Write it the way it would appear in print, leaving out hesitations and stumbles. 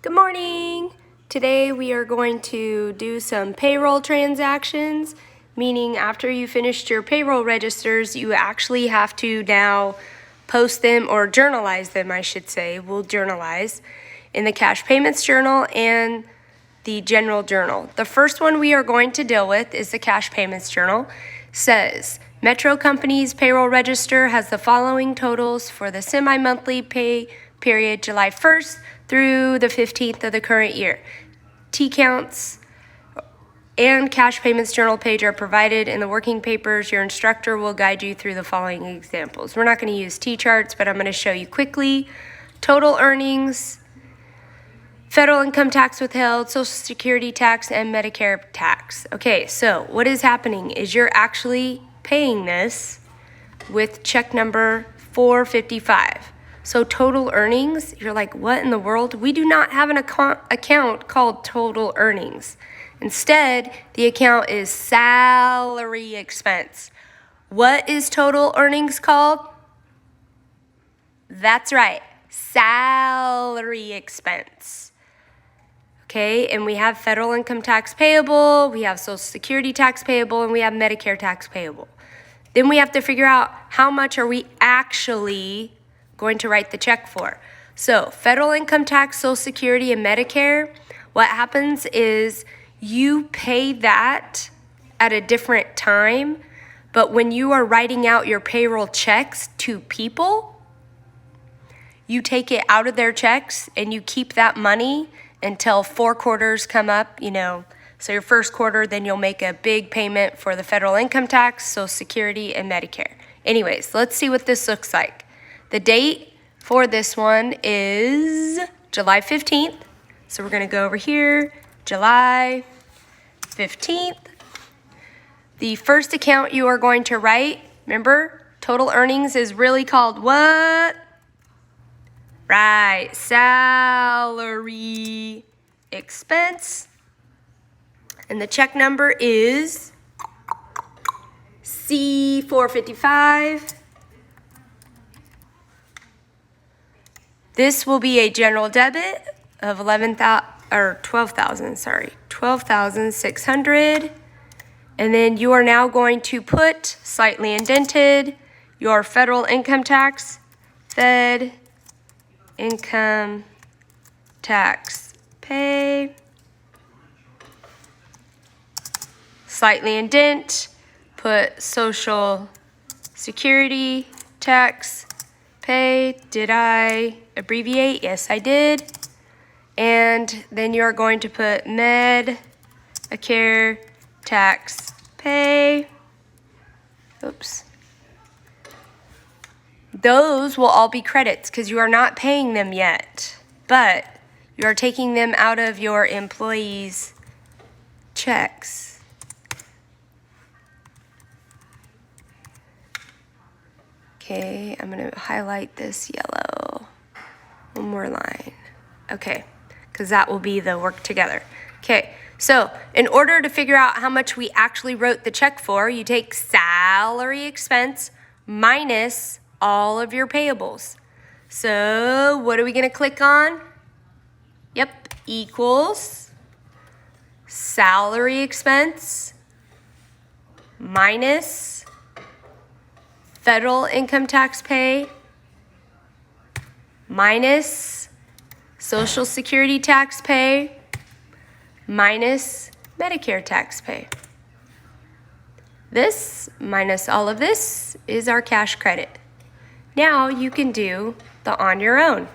Good morning! Today we are going to do some payroll transactions, meaning after you finished your payroll registers, you actually have to now post them or journalize them, I should say. We'll journalize in the cash payments journal and the general journal. The first one we are going to deal with is the cash payments journal. Says, Metro Company's payroll register has the following totals for the semi-monthly pay period July 1st through the 15th of the current year. T-counts and cash payments journal page are provided in the working papers. Your instructor will guide you through the following examples. We're not going to use T-charts, but I'm going to show you quickly. Total earnings, federal income tax withheld, Social Security tax, and Medicare tax. Okay, so what is happening is you're actually paying this with check number 455. So total earnings, you're like, what in the world? We do not have an account called total earnings. Instead, the account is salary expense. What is total earnings called? That's right, salary expense. Okay, and we have federal income tax payable, we have Social Security tax payable, and we have Medicare tax payable. Then we have to figure out how much are we actually going to write the check for. So federal income tax, Social Security, and Medicare, what happens is you pay that at a different time, but when you are writing out your payroll checks to people, you take it out of their checks and you keep that money until 4 quarters come up, so your first quarter, then you'll make a big payment for the federal income tax, Social Security, and Medicare. Anyways, let's see what this looks like. The date for this one is July 15th. So we're going to go over here, July 15th. The first account you are going to write, remember, total earnings is really called what? Right, salary expense. And the check number is C455. This will be a general debit of 12,600. And then you are now going to put, slightly indented, your federal income tax, Fed income tax pay, slightly indent, put Social Security tax pay. Did I abbreviate? Yes, I did. And then you're going to put Medicare tax pay. Oops. Those will all be credits because you are not paying them yet, but you are taking them out of your employees' checks. Okay, I'm going to highlight this yellow. One more line. Okay, because that will be the work together. Okay, so in order to figure out how much we actually wrote the check for, you take salary expense minus all of your payables. So what are we going to click on? Yep, equals salary expense minus federal income tax pay minus Social Security tax pay minus Medicare tax pay. This minus all of this is our cash credit. Now you can do the on your own.